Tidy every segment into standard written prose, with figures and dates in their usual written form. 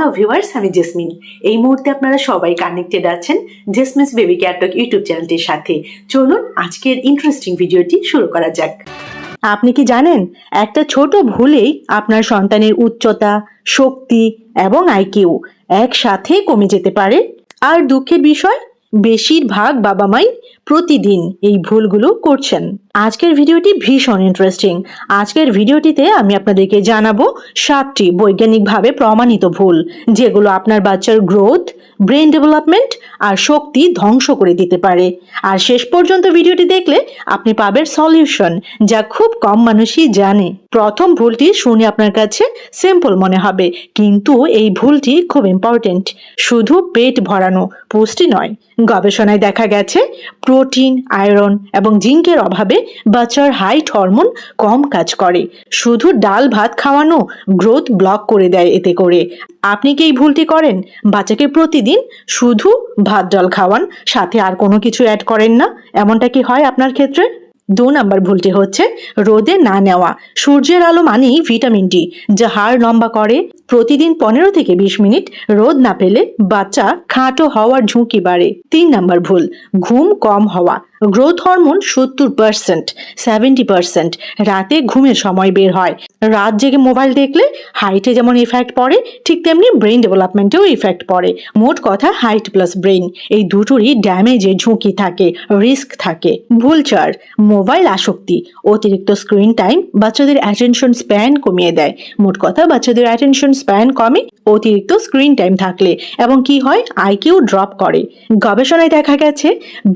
Hello viewers, আমি jasmine. এই মুহূর্তে আপনারা সবাই কানেক্টেড আছেন জেসমিনস বেবি কেয়ার টক ইউটিউব চ্যানেলটির সাথে। চলুন আজকের ইন্টারেস্টিং ভিডিওটি শুরু করা যাক। আপনি কি জানেন, একটা ছোট ভুলেই আপনার সন্তানের উচ্চতা, শক্তি এবং আইকিউ একসাথে কমে যেতে পারে। আর দুঃখের বিষয়, বেশিরভাগ বাবা মাই প্রতিদিন এই ভুলগুলো করছেন। আজকের ভিডিওটি ভীষণ ইন্টারেস্টিং। আজকের ভিডিওটিতে আমি আপনাদেরকে জানাবো 7টি বৈজ্ঞানিকভাবে প্রমাণিত ভুল, যেগুলো আপনার বাচ্চার গ্রোথ, ব্রেন ডেভেলপমেন্ট আর শক্তি ধ্বংস করে দিতে পারে। আর শেষ পর্যন্ত ভিডিওটি দেখলে আপনি পাবেন সলিউশন, যা খুব কম মানুষই জানে। প্রথম ভুলটি শুনে আপনার কাছে সিম্পল মনে হবে, কিন্তু এই ভুলটি খুব ইম্পর্টেন্ট। শুধু পেট ভরানো পুষ্টি নয়, গবেষণায় দেখা গেছে প্রোটিন, আয়রন এবং জিঙ্কের অভাবে বাচ্চার হাইট হরমোন কম কাজ করে। শুধু ডাল ভাত খাওয়ানো গ্রোথ ব্লক করে দেয় এতে করে। আপনি কি এই ভুলটি করেন? বাচ্চাকে প্রতিদিন শুধু ভাত ডাল খাওয়ান, সাথে আর কোনো কিছু অ্যাড করেন না। এমনটা কি হয় আপনার ক্ষেত্রে? 2 নম্বর ভুলটি হচ্ছে রোদে না নেওয়া। সূর্যের আলো মানেই ভিটামিন ডি, যা হাড় লম্বা করে। প্রতিদিন 15 থেকে 20 মিনিট রোদ না পেলে বাচ্চা খাটো হওয়ার ঝুঁকি বাড়ে। 3 নম্বর ভুল, ঘুম কম হওয়া। গ্রোথ হরমোন 70%, 70% রাতে ঘুমের সময় বের হয়। রাত জেগে মোবাইল দেখলে হাইটে যেমন ইফেক্ট পড়ে, ঠিক তেমনি ব্রেন ডেভেলপমেন্টেও ইফেক্ট পড়ে। মোট কথা, হাইট প্লাস ব্রেন এই দুটোরই ড্যামেজের ঝুঁকি থাকে, রিস্ক থাকে। ভুল 4, মোবাইল আসক্তি। অতিরিক্ত স্ক্রিন টাইম বাচ্চাদের অ্যাটেনশন স্প্যান কমিয়ে দেয়। মোট কথা, বাচ্চাদের অ্যাটেনশন স্প্যান কমে অতিরিক্ত স্ক্রিন টাইম থাকলে, এবং কি হয়, আইকিউ ড্রপ করে। গবেষণায় দেখা গেছে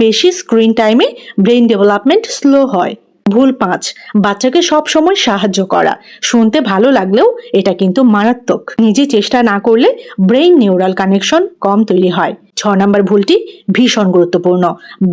বেশি স্ক্রিন টাইমে ব্রেন ডেভেলপমেন্ট স্লো হয়। ভুল 5, বাচ্চাকে সব সময় সাহায্য করা। শুনতে ভালো লাগলেও এটা কিন্তু মারাত্মক। নিজে চেষ্টা না করলে ব্রেন নিউরাল কানেকশন কম তৈরি হয়। 6 নম্বর ভুলটি ভীষণ গুরুত্বপূর্ণ,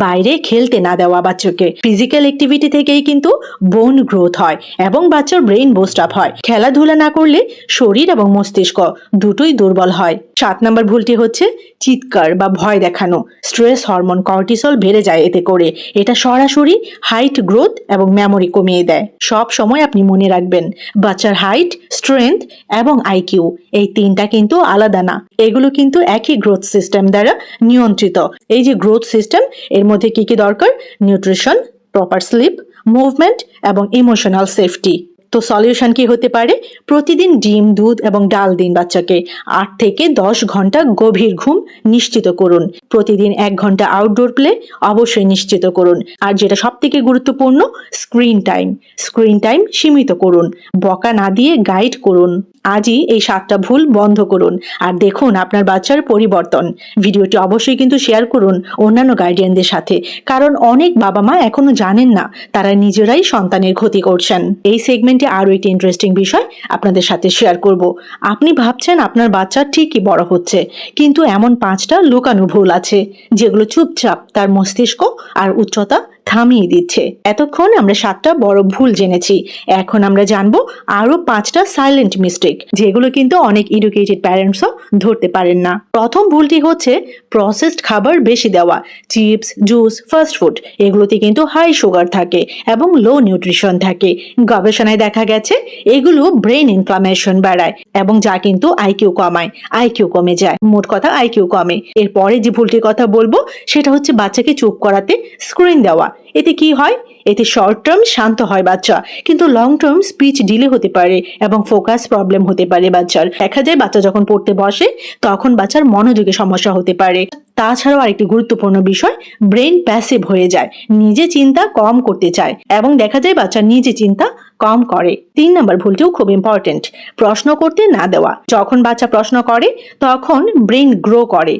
বাইরে খেলতে না দেওয়া বাচ্চাকে। ফিজিক্যাল অ্যাক্টিভিটি থেকেই কিন্তু বোন গ্রোথ হয় এবং বাচ্চার ব্রেন বুস্ট আপ হয়। খেলাধুলা না করলে শরীর এবং মস্তিষ্ক দুটোই দুর্বল হয়। 7 নম্বর ভুলটি হচ্ছে চিৎকার বা ভয় দেখানো। স্ট্রেস হরমোন কর্টিসল বেড়ে যায় এতে করে। এটা সরাসরি হাইট, গ্রোথ এবং মেমোরি কমিয়ে দেয়। সব সময় আপনি মনে রাখবেন, বাচ্চার হাইট, স্ট্রেংথ এবং আইকিউ এই 3টা কিন্তু আলাদা না। এগুলো কিন্তু একই গ্রোথ সিস্টেম দ্বারা নিয়ন্ত্রিত। এই যে গ্রোথ সিস্টেম, এর মধ্যে কি কি দরকার? নিউট্রিশন, প্রপার স্লিপ, মুভমেন্ট এবং ইমোশনাল সেফটি। তো সলিউশন কি হতে পারে? প্রতিদিন ডিম, দুধ এবং ডাল দিন বাচ্চাকে। 8 থেকে 10 ঘন্টা গভীর ঘুম নিশ্চিত করুন। প্রতিদিন 1 ঘন্টা আউটডোর প্লে অবশ্যই নিশ্চিত করুন। আর যেটা সব থেকে গুরুত্বপূর্ণ, স্ক্রিন টাইম সীমিত করুন। বকা না দিয়ে গাইড করুন। আজই এই 7টা ভুল বন্ধ করুন আর দেখুন আপনার বাচ্চার পরিবর্তন। ভিডিওটি অবশ্যই কিন্তু শেয়ার করুন অন্যান্য গার্ডিয়ানদের সাথে, কারণ অনেক বাবা মা এখনো জানেন না তারা নিজেরাই সন্তানের ক্ষতি করছেন। এই সেগমেন্টে আরো একটি ইন্টারেস্টিং বিষয় আপনাদের সাথে শেয়ার করব। আপনি ভাবছেন আপনার বাচ্চা ঠিকই বড় হচ্ছে, কিন্তু এমন 5টা লুকানো ভুল আছে যেগুলো চুপচাপ তার মস্তিষ্ক আর উচ্চতা থামিয়ে দিচ্ছে। এতক্ষণ আমরা 7টা বড় ভুল জেনেছি, এখন আমরা জানবো আরো 5টা সাইলেন্ট মিস্টেক, যেগুলো কিন্তু অনেক এডুকেটেড প্যারেন্টসও ধরতে পারেন না। প্রথম ভুলটি হচ্ছে প্রসেসড খাবার বেশি দেওয়া। চিপস, জুস, ফাস্ট ফুড এগুলোতে কিন্তু হাই সুগার থাকে এবং লো নিউট্রিশন থাকে। গবেষণায় দেখা গেছে এগুলো ব্রেন ইনফ্লামেশন বাড়ায় এবং যা কিন্তু আইকিউ কমায়। আইকিউ কমে যায়, মোট কথা আইকিউ কমে। এরপরে যে ভুলটির কথা বলবো সেটা হচ্ছে বাচ্চাকে চুপ করাতে স্ক্রিন দেওয়া। এতে কি হয়? এতে শর্ট টার্ম শান্ত হয় বাচ্চা, কিন্তু লং টার্ম স্পিচ ডিলে হতে পারে এবং ফোকাস প্রবলেম হতে পারে বাচ্চার। দেখা যায় বাচ্চা যখন পড়তে বসে তখন বাচ্চার মনোযোগে সমস্যা হতে পারে। তাছাড়াও আরেকটি গুরুত্বপূর্ণ বিষয়, ব্রেন প্যাসিভ হয়ে যায়, নিজে চিন্তা কম করতে চায় এবং দেখা যায় বাচ্চা নিজে চিন্তা কম করে। 3 নম্বর ভুলটিও খুব ইম্পর্টেন্ট, প্রশ্ন করতে না দেওয়া। যখন বাচ্চা প্রশ্ন করে তখন ব্রেন গ্রো করে।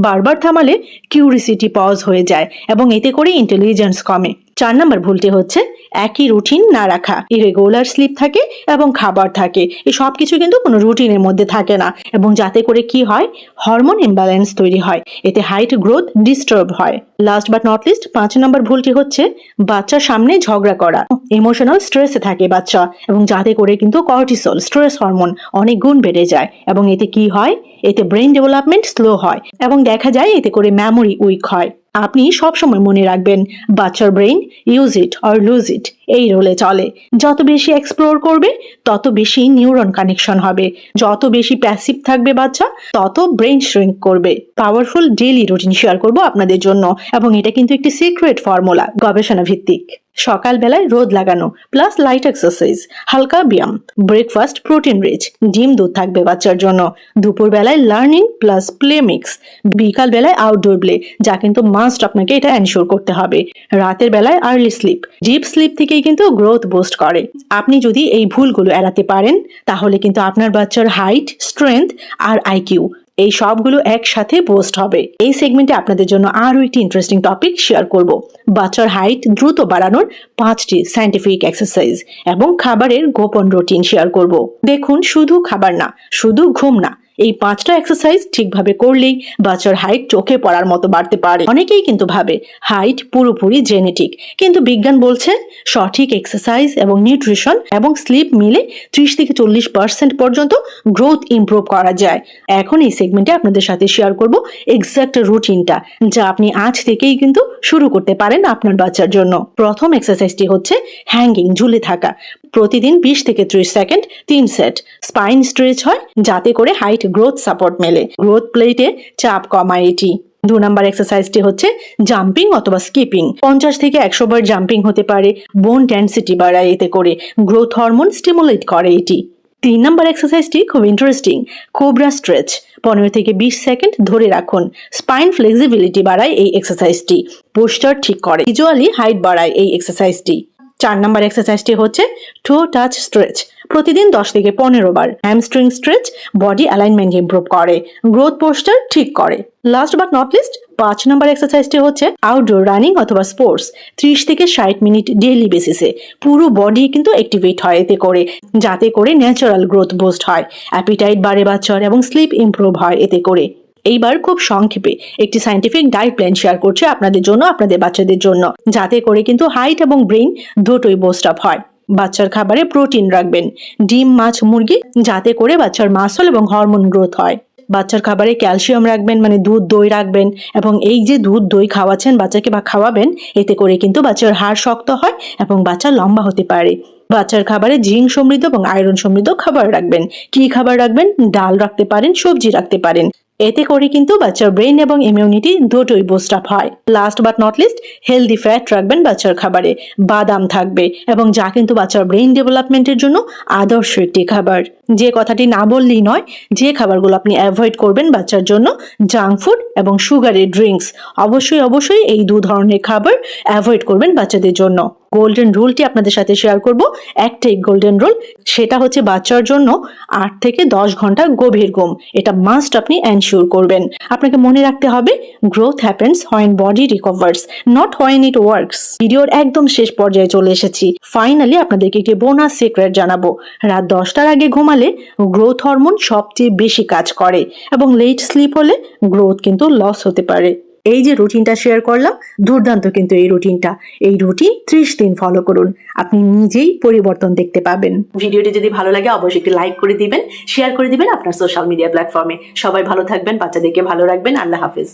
বারবার থামালে কিউরিসিটি পজ হয়ে যায় এবং এতে করে ইন্টেলিজেন্স কমে। 4 নম্বর ভুলটি হচ্ছে একই রুটিন না রাখা। ইরেগুলার স্লিপ থাকে এবং খাবার থাকে, এই সব কিছু কিন্তু কোনো রুটিনের মধ্যে থাকে না, এবং যাতে করে কি হয়, হরমোন ইমব্যালেন্স তৈরি হয়। এতে হাইট, গ্রোথ ডিস্টার্ব হয়। লাস্ট বাট নট লিস্ট 5 নম্বর ভুলটি হচ্ছে বাচ্চার সামনে ঝগড়া করা। ইমোশনাল স্ট্রেসে থাকে বাচ্চা, এবং যাতে করে কিন্তু কর্টিসল, স্ট্রেস হরমোন অনেক গুণ বেড়ে যায়, এবং এতে কি হয়, এতে ব্রেন ডেভেলপমেন্ট স্লো হয় এবং দেখা যায় এতে করে মেমোরি উইক হয়। আপনি সবসময় মনে রাখবেন, বাচ্চার brain use it or lose it. এই রোলে চলে। যত বেশি এক্সপ্লোর করবে তত বেশি নিউরন কানেকশন হবে, যত বেশি প্যাসিভ থাকবে বাচ্চা তত ব্রেন শ্রিঙ্ক করবে। পাওয়ারফুল ডেইলি রুটিন শেয়ার করব আপনাদের জন্য, এবং এটা কিন্তু একটি সিক্রেট ফর্মুলা, গবেষণা ভিত্তিক। সকালবেলায় রোদ লাগানো প্লাস লাইট এক্সারসাইজ, হালকা ব্যায়াম, ব্রেকফাস্ট প্রোটিন রিচ, ডিম দুধ থাকবে বাচ্চার জন্য। দুপুরবেলায় লার্নিং প্লাস প্লে মিক্স, বিকাল বেলায় আউটডোর প্লে, যা কিন্তু মাস্ট আপনাকে এটা এনশিওর করতে হবে। রাতের বেলায় আর্লি স্লিপ, ডিপ স্লিপ থেকেই কিন্তু গ্রোথ বুস্ট করে। আপনি যদি এই ভুলগুলো এড়াতে পারেন তাহলে কিন্তু আপনার বাচ্চার হাইট, স্ট্রেংথ আর আইকিউ এই সবগুলো একসাথে বুস্ট হবে। এই সেগমেন্টে আপনাদের জন্য আরো একটি ইন্টারেস্টিং টপিক শেয়ার করব, বাচ্চার হাইট দ্রুত বাড়ানোর 5টি সায়েন্টিফিক এক্সারসাইজ এবং খাবারের গোপন রুটিন শেয়ার করব। দেখুন, শুধু খাবার না, শুধু ঘুম না, এই 5টা এক্সারসাইজ ঠিকভাবে করলেই বাচ্চার হাইট চোখে পড়ার মতো বাড়তে পারে। অনেকেই কিন্তু ভাবে হাইট পুরোপুরি জেনেটিক, কিন্তু বিজ্ঞান বলছে সঠিক এক্সারসাইজ এবং নিউট্রিশন এবং স্লিপ মিলে 30 থেকে 40% পর্যন্ত গ্রোথ ইমপ্রুভ করা যায়। এখন এই সেগমেন্টে আপনাদের সাথে শেয়ার করব এক্সাক্ট রুটিনটা, যা আপনি আজ থেকেই কিন্তু শুরু করতে পারেন আপনার বাচ্চার জন্য। প্রথম এক্সারসাইজটি হচ্ছে হ্যাঙ্গিং, ঝুলে থাকা। প্রতিদিন 20 থেকে 30 সেকেন্ড 3 সেট স্পাইন স্ট্রেচ হয়, যাতে করে হাইট গ্রোথ সাপোর্ট মেলে। গ্রোথ প্লেটে চাপ কমায় এটি। 2 নম্বর এক্সারসাইজটি হচ্ছে জাম্পিং অথবা স্কিপিং। 50 থেকে 100 বার জাম্পিং হতে পারে, বোন ডেন্সিটি বাড়ায় এতে করে, গ্রোথ হরমোন স্টিমুলেট করে এটি। 3 নম্বর এক্সারসাইজটি খুব ইন্টারেস্টিং, কোবরা স্ট্রেচ। 15 থেকে 20 সেকেন্ড ধরে রাখুন, স্পাইন ফ্লেক্সিবিলিটি বাড়ায় এই এক্সারসাইজটি, পোস্টার ঠিক করে, ভিজুয়ালি হাইট বাড়ায় এই এক্সারসাইজটি। 4 নম্বর এক্সারসাইজটি হচ্ছে টো টাচ স্ট্রেচ। প্রতিদিন 10 থেকে 15 বার hamstring stretch body alignment improve করে, গ্রোথ পোস্টার ঠিক করে। Last but not least 5 number এক্সারসাইজটি হচ্ছে আউটডোর রানিং অথবা স্পোর্টস। 30 থেকে 60 মিনিট ডেইলি বেসিসে পুরো বডি কিন্তু অ্যাক্টিভেট হয় এতে করে, যাতে করে ন্যাচারাল গ্রোথ বুস্ট হয়, অ্যাপিটাইট বাড়ে বাচ্চার এবং স্লিপ ইমপ্রুভ হয় এতে করে। এইবার খুব সংক্ষেপে একটি সায়েন্টিফিক ডায়েট প্ল্যান শেয়ার করছি আপনাদের জন্য, আপনাদের বাচ্চাদের জন্য, যাতে করে কিন্তু হাইট এবং ব্রেইন দুটোই বুস্ট আপ হয়। বাচ্চার খাবারে প্রোটিন রাখবেন, ডিম, মাছ, মুরগি, যাতে করে বাচ্চার মাসল এবং হরমোন গ্রোথ হয়। বাচ্চার খাবারে ক্যালসিয়াম রাখবেন, মানে দুধ দই রাখবেন, এবং এই যে দুধ দই খাওয়াচ্ছেন বাচ্চাকে বা খাওয়াবেন, এতে করে কিন্তু বাচ্চার হাড় শক্ত হয় এবং বাচ্চা লম্বা হতে পারে। বাচ্চার খাবারে জিঙ্ক সমৃদ্ধ এবং আয়রন সমৃদ্ধ খাবার রাখবেন। কি খাবার রাখবেন? ডাল রাখতে পারেন, সবজি রাখতে পারেন। এতে করে কিন্তু বাচ্চার ব্রেন এবং ইমিউনিটি দুটোই বুস্ট আপ হয়। Last but not list healthy fat রাখবেন বাচ্চার খাবারে, বাদাম থাকবে, এবং যা কিন্তু বাচ্চার ব্রেন ডেভেলপমেন্টের জন্য আদর্শ একটি খাবার। যে কথাটি না বললেই নয়, যে খাবারগুলো আপনি অ্যাভয়েড করবেন বাচ্চার জন্য, জাঙ্ক ফুড এবং সুগারের ড্রিঙ্কস, অবশ্যই এই 2 ধরনের খাবার অ্যাভয়েড করবেন বাচ্চাদের জন্য। গোল্ডেন রুলটি আপনাদের সাথে শেয়ার করব, একটাই গোল্ডেন রুল, সেটা হচ্ছে বাচ্চার জন্য 8 থেকে 10 ঘন্টা গভীর ঘুম। এটা মাস্ট আপনি এনশিওর করবেন। আপনাকে মনে রাখতে হবে, growth happens when body রিকভার্স, not when it works. ভিডিওর একদম শেষ পর্যায়ে চলে এসেছি। ফাইনালি আপনাদেরকে একটি বোনাস সিক্রেট জানাবো। রাত 10টার আগে ঘুমালে গ্রোথ হরমোন সবচেয়ে বেশি কাজ করে, এবং লেট স্লিপ হলে গ্রোথ কিন্তু লস হতে পারে। এই যে রুটিনটা শেয়ার করলাম, দুর্দান্ত কিন্তু এই রুটিনটা। এই রুটিন 30 দিন ফলো করুন, আপনি নিজেই পরিবর্তন দেখতে পাবেন। ভিডিওটি যদি ভালো লাগে অবশ্যই একটি লাইক করে দিবেন, শেয়ার করে দিবেন আপনার সোশ্যাল মিডিয়া প্ল্যাটফর্মে। সবাই ভালো থাকবেন, বাচ্চাদেরকে ভালো রাখবেন। আল্লাহ হাফেজ।